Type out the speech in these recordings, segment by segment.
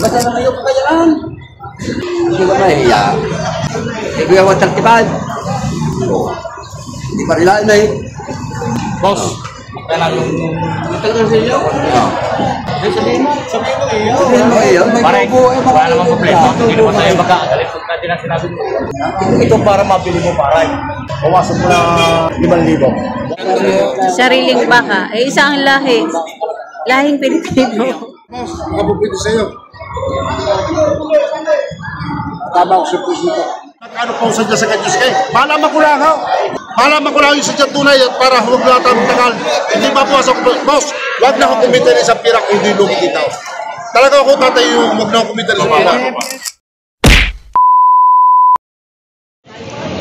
Basta na kayo pagkayalan. Hindi ba mahiya? Hindi ba matagtibad? Hindi pa rilaan na eh. Boss, kailan yung talagang sa iyo? Oo. Sabihin mo iyo. Sabihin mo iyo. Parang wala namang problema. Hindi naman tayo magkagalit pag natin ang sinabi mo. Ito para mabili mo paray. Bawasan mo na 5,000. Sariling baka. Eh, isang lahi. Lahing Pilipino. Boss, makapupwede sa'yo. Tama ako sa puso nito. Ano pong sadya sa kanyos kayo? Malaman ko lang ha. Malaman ko lang yung sadya tunay at para huwag na tayo tagal. Hindi mabuwas ako. Boss, huwag na akong kumita rin sa pirak kung hindi lumikita. Talaga ako tatay yung huwag na akong kumita rin sa pirak.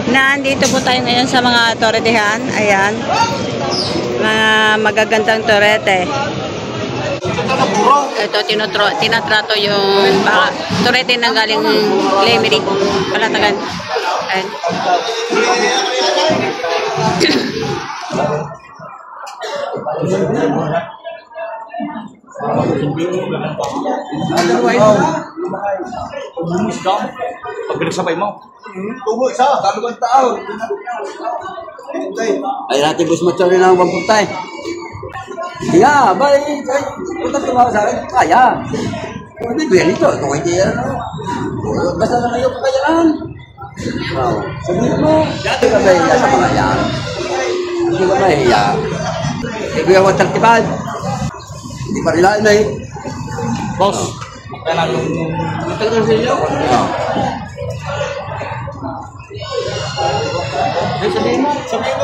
Nandito po tayo ngayon sa mga toretehan. Ayan. Mga magagandang torete. Ito, tinatrato yung torete na galing Lemery, Palatagan. Ayan. Pag pinagsabay mo. Tubo isa, dalawang taon. Ay natin bus macho rin ang pamputay. Hindi nga, balik. Punta tumawa sa akin, kaya. Hindi ko yan ito. Kung hindi yan, basta na kayo pagkayalan. Oo. Sabihin mo, hindi ka mahiya sa mga yan. Hindi ka mahiya. Hindi ba matagtibad? Hindi pa rilaan na eh. Boss, kailan yung talagang sa iyo? Oo. Sabihin mo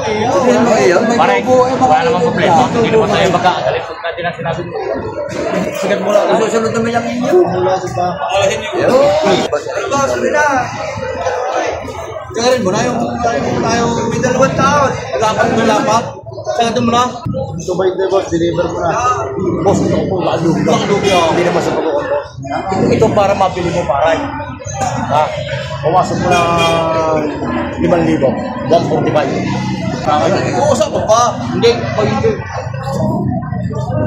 iyo. Sabihin mo iyo. Parang wala namang problema. Hindi naman tayo magkagalit pag natin ang sinabi mo. Sigat mo lang. Susunod naman yung inyo. Alahin niyo. Ito, sabi na. Tagarin mo na yung may 2 taon. Lapat mo lapat. Sagad mo na. Ito ba yung boss? Deliver mo na. Boss, ito po lalo. Hindi naman sa pagkukonto. Ito para mabili mo paray. Ha? Bawasan mo na 5,000. 145. Uusap mo pa. Hindi. Pag hindi.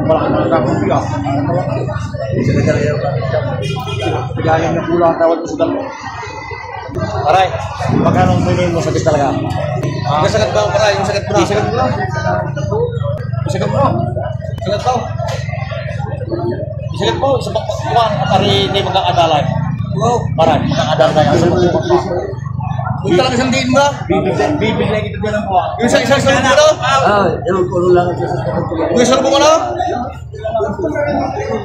Wala ka na nagkakampila. Pigahin na pula ang tawad mo sa dalawa. Paray. Magkano ang pwede mo sakit talaga? Yung sagat ba paray? Yung sagat mo na. Sagat mo na. Yung sagat mo na. Sagat mo. Sagat mo. Sa pagpakuhan. Pari hindi magkakadalay. Wow. Paray. Magkakadalay. Yung talaga isang diin mo na. Bibig lang ito dyan ang kuha. Yung isang sarong mo na. Yung puno lang. Yung sarong mo na.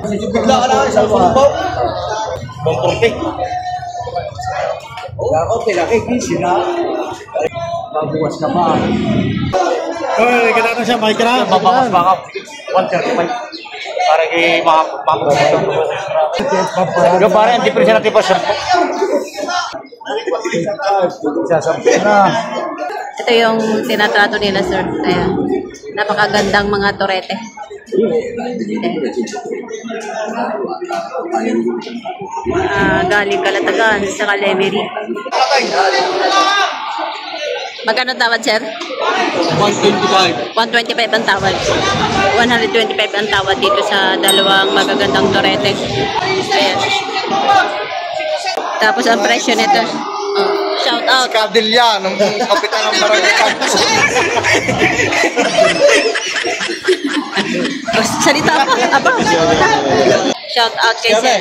Bigla ka na. Isang sarong mo. Bongkorte. Ako, pinakikisi na. Mabuwas ka pa. Oy, kailangan siya, may kailangan. Mabakas ba ka? 135. Para kay makapupunta. Yung pare, ang depression natin pa siya. Sasabihin na. Ito yung tinatrato nila, sir. Ayan. Napakagandang mga torete. Galing Kalatagan sa Lemery. Magkano tawad, sir? 125. 125 ang tawad. 125 ang tawad dito sa dalawang magagandang torete. Ayan. Tapos ang presyo nito. Shout out. Kadilya, ng kapitan ng barangay. Salita pa. Aba. Shout out kay sir.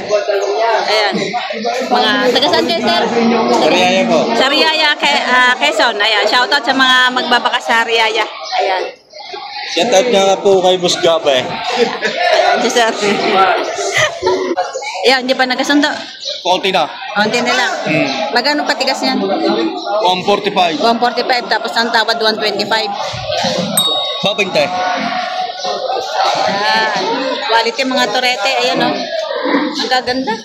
Ayan. Mga taga-saan kayo, sir? Sariyaya po. Sa Riyaya, Quezon. Ayan. Shout out sa mga magbabaka sa Riyaya. Ayan. Shout out nga po kay Boss Gabe. Ayan, si sir. Ayan, hindi pa nagkasundo. Konti na. Konti na lang. Magkano katigas niyan? 145. 145, tapos ang tawad 125. Babing tayo. Ayan. Quality mga torete. Ayan, o. Ang gaganda.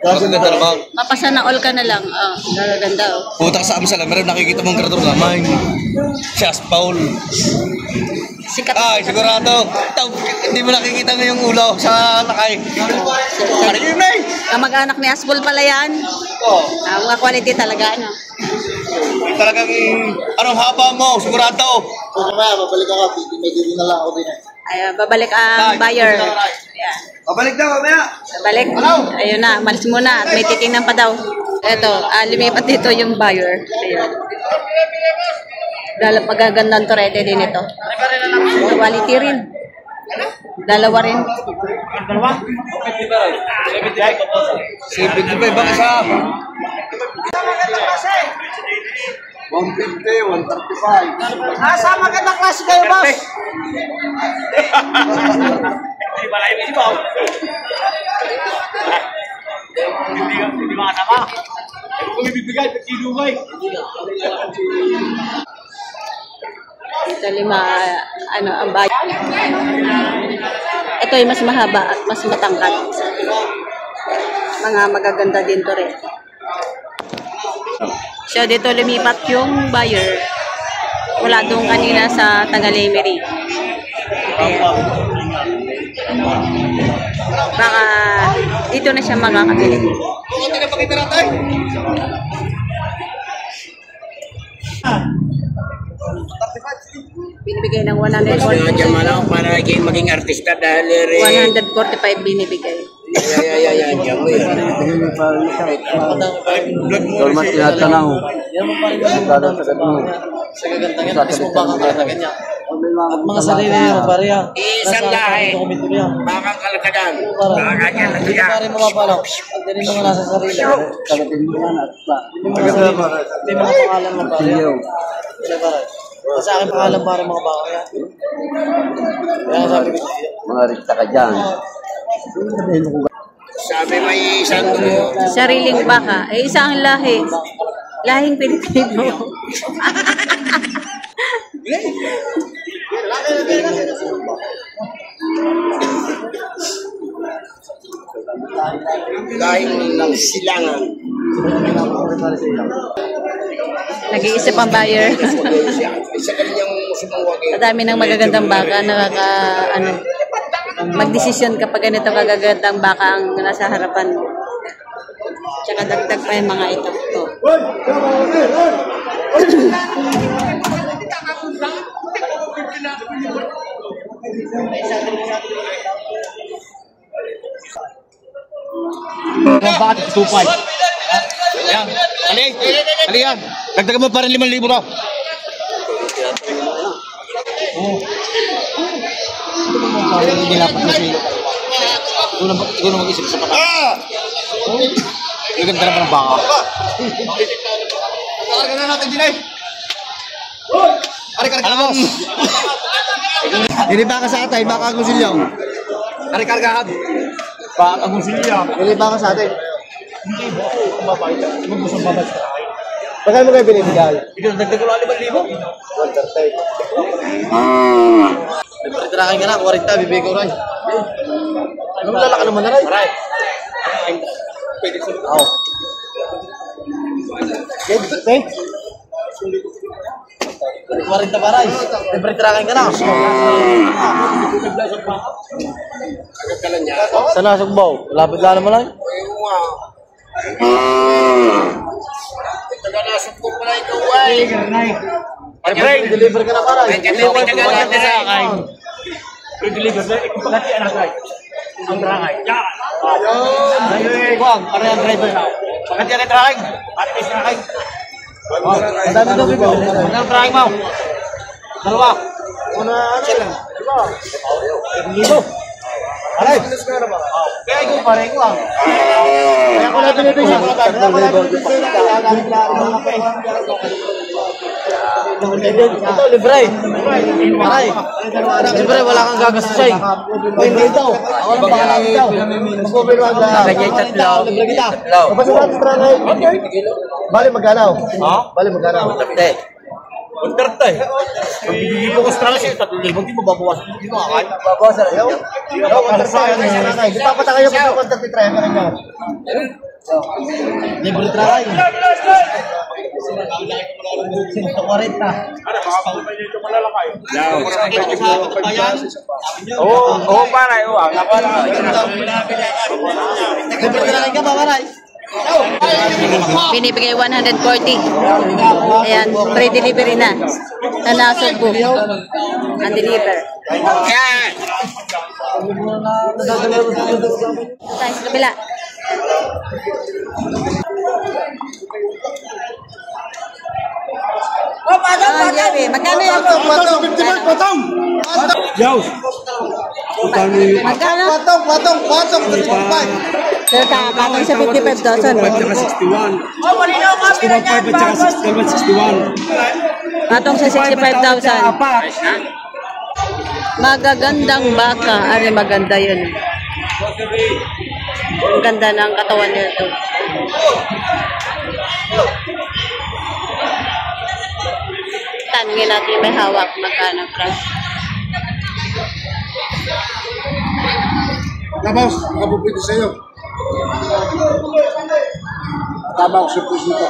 Maganda naman. Mapasana all ka na lang. Oh, gaganda, o. Pumunta ka sa amin sa Lemery, nakikita mong grador naman. Siya, Paul. Sikat. Ay, sigurado. Hindi mo nakikita ngayong ulo sa lakay. Ano yun, May? Kamag-anak ni Asbol pala yan. Oo. Mga quality talaga, ano. Talagang, anong haba mo, sigurado. Kung mamaya, babalik ako, may na lang ako din. Ayan, babalik ang buyer. Ayan. Pabalik daw, mamaya. Babalik. Ayun na, malis muna at may titingnan pa daw. Ito, lumipat dito yung buyer. Ayun. Dahil pagagandang torete din ito. Quality rin. Dalawa rin. Sipin ko ba, baka sa... 150, 135. Asa magandang klase kayo, boss? Hindi ba layo ito? Hindi ba kasama? Kung ibibigay, pagkilumay. Ito lima, ang buyer. Ito ay mas mahaba at mas matangkad. Mga magaganda din to rin. So, dito lumipat yung buyer. Wala doon kanina sa Tagalemery. Ayan. Baka dito na siya makakabili. Binibigay ng 145. Para maging artista dahil 145 binibigay. Dolmas tinatanaw. Mga sarili nyo, pareha. isang lahi. Bakang kalagadan. Bakang yan. Hindi pa rin mapapalaw. Hindi rin mga nasa sarili. Hindi mga pangalan mo pareha. Sa akin pangalan para mga baka yan. Kaya sabi ko, Mga rikta ka dyan. Sabi may isang Sariling baka. Eh, isang lahi. Lahing Pilipino. lahing ng silangan. Nag-iisip ang buyer. Isa kanyang sumuwagin. Sa dami ng magagandang baka, magdesisyon kapag ganito kagagandang baka ang nasa harapan mo. Tsaka dagdag pa yung mga ito. Ito. Bakit tupay? Ayan. Ali yan. Dagdagan mo pa rin 5,000 daw. hindi dapat na siya. Ikaw na mag-isip sa pata. Yung ganda naman ng baka. Karga na natin din ay. Ano boss? Hindi baka sa atay, baka ang gusilyaw. Ari kargahan. Baka ang gusilyaw. Hindi baka sa atay. Hindi ba? Kumabay ka. Huwag mo sa babay ka. Bakit mo kayo binibigay? Ikaw dagdag ko lang 5,000. 130. Nagpalitirakin ka na, 40, bibigay ko rin. Anong lalaka naman na rin? Aray. Pwede sa Oo. Okay. 40 pa rin. Nagpalitirakin ka na. Sa nasugbaw, lapit lang naman lang. Taganasok ko pala ikaw ay. Ay, Frank, deliver ka na para. Deliver ka na sa akin. I-deliver na, ipagkati anak ay. Ang drangay. Yan! Ayun! Buwag, para yung driver na. Pagkati anak drangay. Atis na kay. Ang dami daw bibili. Ang drangay mo. Dalawa. Una, dalawa. Dito. Aray! Kaya ikaw pare ko ang. Kaya ko na binibig sa mga bago. Ito, libre. Aray. Libre, wala kang gagastusin. Hindi ito. Ako lang baka lang ito. Mag-overwag na. Ganyan tatlo. Libre kita. Kapag sa mga strangay. Bali maganaw. Ha? Bali maganaw. Untertay. Bibigyan ko strala siya 3,000 di mo babawasan. Hindi mo akay. Babawasan na. Di pa pata kayo kung contact ni driver niya. Libre try. 140. Oo, paray. Oo, ako lang. Libre try ka ba, paray? Binibigay 140. Ayan, free delivery na. Sa Nasugbo. Ang deliver. Ito tayo sa kabila. Jerry, magkano yan? Patong! Magkano? Patong! 35! Sir, patong sa 55,000. Patong sa 65,000. Magagandang baka. Ano, maganda yun. Ang ganda ng katawan nito. Tanungin natin may hawak. Magkano price? Boss, nakapupwede sa'yo. Tama ako sa puso nito.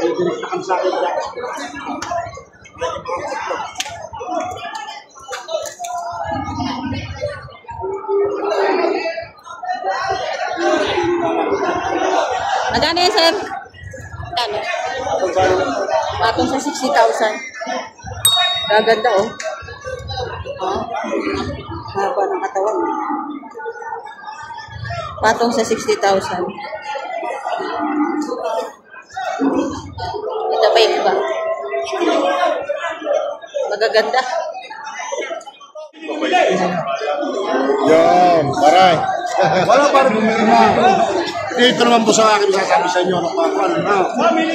Ay, dinagtakan sa akin. Magkano yan, sir? Magkano? Patong sa 60,000. Gaganda, oh. Haba ng katawan. Patong sa 60,000. Ito pa yung iba. Magaganda. Yan, paray. Wala parang dito naman po sa akin masasabi sa inyo ng mga ano na.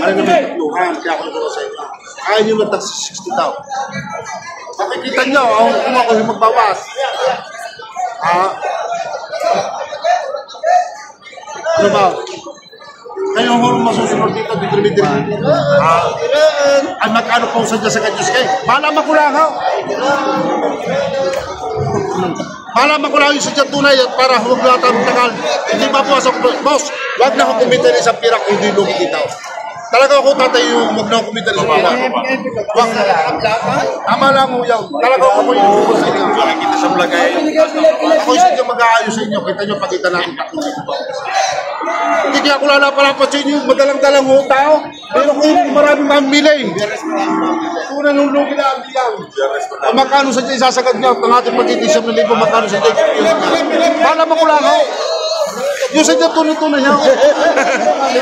Ano naman tutulungan, kaya ako nagulong sa inyo. Kaya nyo matag sa 60,000. Makikita nyo, kung ako yung magbawas. Ano ba? Kayo ang masusunod dito, dito. Ay magkano po sa dyan sa kanyos kayo? Malaman ko lang, ha? Malaman ko lang yung sadya tunay at para huwag natin tagal. Hindi ba po boss, wag na akong kumita ng isang pirak, hindi lumikitaw. Talaga ako tatay yung wag na akong kumita ng isang pirak. Wag na lang. Tama lang mo yan. Talaga ako yung bubos sa inyo. Makikita sa vlog ay. Ako yung sadya mag-aayos sa inyo. Kita nyo, pakita natin takot. Hindi kaya ako lalapalampat sa inyo, madalang-dalang ho tao. Pero kung maraming mamili. Una nung lugi na ang bilang. Magkano sa dyan isasagad nyo? Ang ating pag-itisip na libo, magkano sa dyan? Pala mo ko lang ho. Yung sa dyan tunay-tunay ho.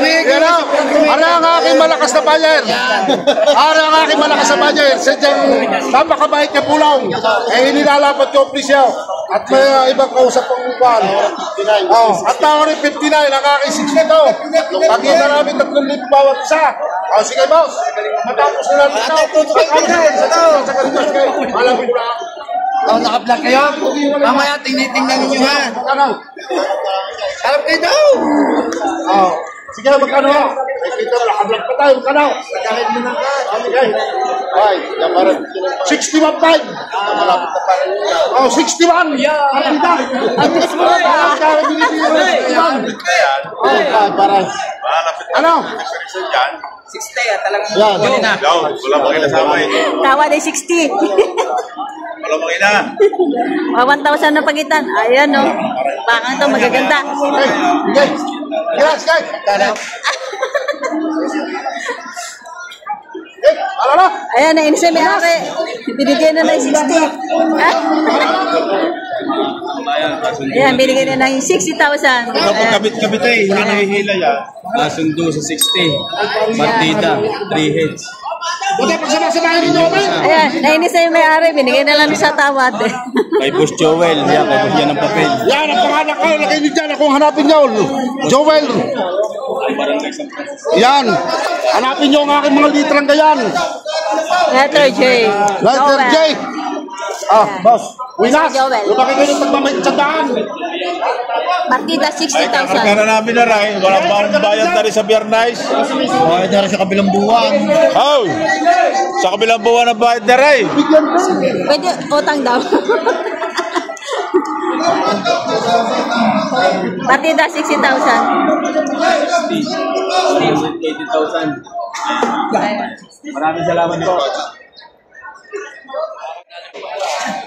Pero, ara ang aking malakas na bayer. Ara ang aking malakas na bayer. Sa dyan, napakabait niya pulong. Eh, inilalapat ko, please yaw. At may ibang kausap pang upan. At ako rin 59, nakaki-60 to. Pagkita namin 3,000 bawat isa. Sige boss, matapos na natin ito. Alam mo na. Naka-vlog kayo? Mamaya, tingnan ninyo ha. Harap kayo daw. Sige, magkano? Ay, kita na, naka-vlog pa tayo. Magkano? Nagkahit mo na ka. Ay, yamarang 61.5. Malapit na pa rin. 61. Ang bilis mo. Ano? 60 talagang huli na. Wala pa kinasama eh. Tawa na 60. Wala pa kina. 1,000 na pagitan. Ayan, no. Baka ito, magaganda. Guys. Alala. Ayan, nainis na may ari. Binigyan na ng 60. Ayan, binigyan na ng 60,000. Kapag kabit-kabit eh, hindi nahihila yan. Nasundo sa 60. Partida, 3 heads. Buti pagsama-samahin ninyo kami. Ayan, nainis na yung may ari. Binigyan na lang sa tawad. Kay Boss Joel, yan, kay Boss yan ang papel. Yan ang pangalan ko. Lagay niyo dyan. Akong hanapin niyo. Joel. Yan. Hanapin niyo ang aking mga litrang gayan. Letter J. Letter J. Boss. Winas. Joel. Lumaki kayo ng pagmamahit sa daan. Partida, 60,000. Kaya namin na rin, walang bayad na rin sa Biyernes. Bayad na rin sa kabilang buwan. Oh! Sa kabilang buwan na bayad na rin. Pwede, utang daw. Partida, 60,000. 80,000. Maraming salamat po.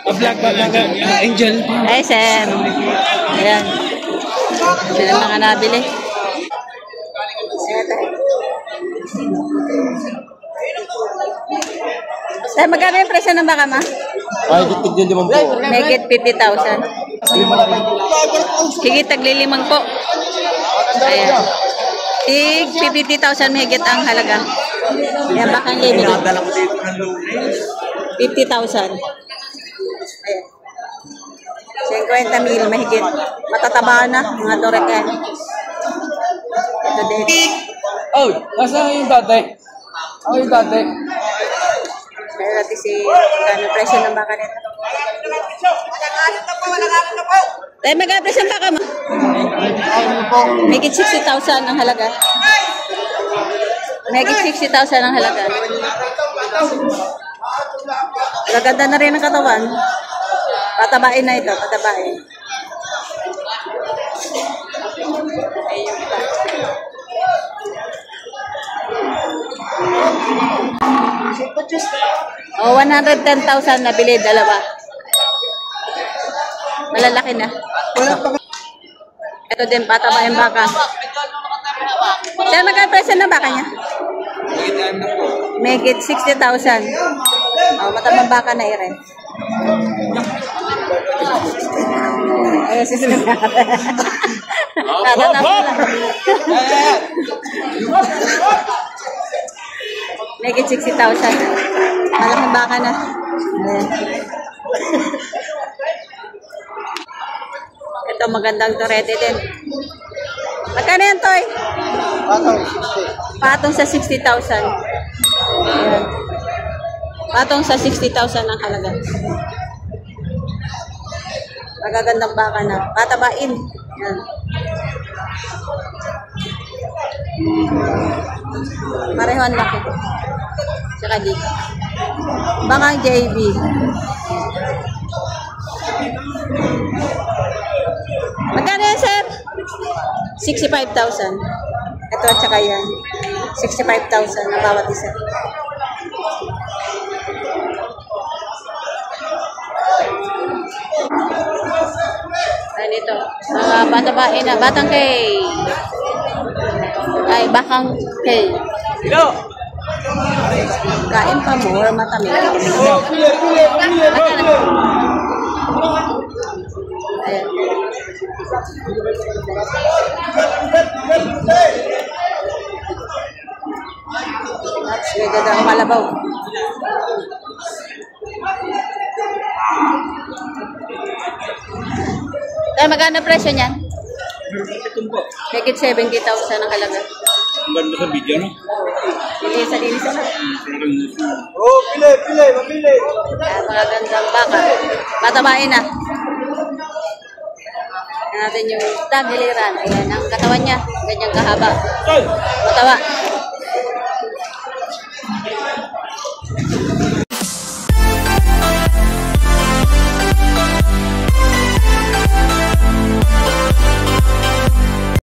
Vlog ba ng Angel? Ay, Sam. Ayan. Sila mga nabili. Sam, magkano yung presyo ng baka, ma? Ay, gitig din naman po. Megit 50,000. Higit taglilimang po. Ayan. Tig 50,000 megit ang halaga. Ayan, bakang lady. 50,000. Ayan. 50,000 mahigit. Matataba na mga Dorecan. Ito din. Oh, nasa yung dati? Ako yung dati. Kaya natin si magkano presyo ng baka nito. Tayo magkano presyo ng baka mo? Megit 60,000 ang halaga. Megit 60,000 ang halaga. Gaganda na rin ang katawan. Patabain na ito, patabain. Ayun pa. Oh, 110,000 nabili, dalawa. Malalaki na. Ito din, patabain baka. Saan magka-presyo na baka niya? Megit 60,000. Oh, matabang baka na irin. Ay, sisunod na. Megit 60,000. Malaking baka na. Ito magandang torete din. Magkano yan, Toy? Patong sa 60,000. Ayan. Patong sa 60,000 ang halaga. Magagandang baka na. Patabain. Ayan. Pareho ang laki. Tsaka dito. Bakang JB. Magkano yan, sir? 65,000. Ito at saka yan. 65,000 na bawat isa. Ayan ito. Mga bata-bae na. Batang kay. Ay, bakang kay. Kain pa mo or matamis? Ayan. That's may gadang malabaw. Tayo, magkano presyo niyan? Higit 70,000 ang halaga. Ang ganda sa video, no? Linis sa linis na. Oh, mapili. Mga gandang baka. Patabain na. Natin yung tagiliran. Ayan, ang katawan niya. Ganyang kahaba. Matawa.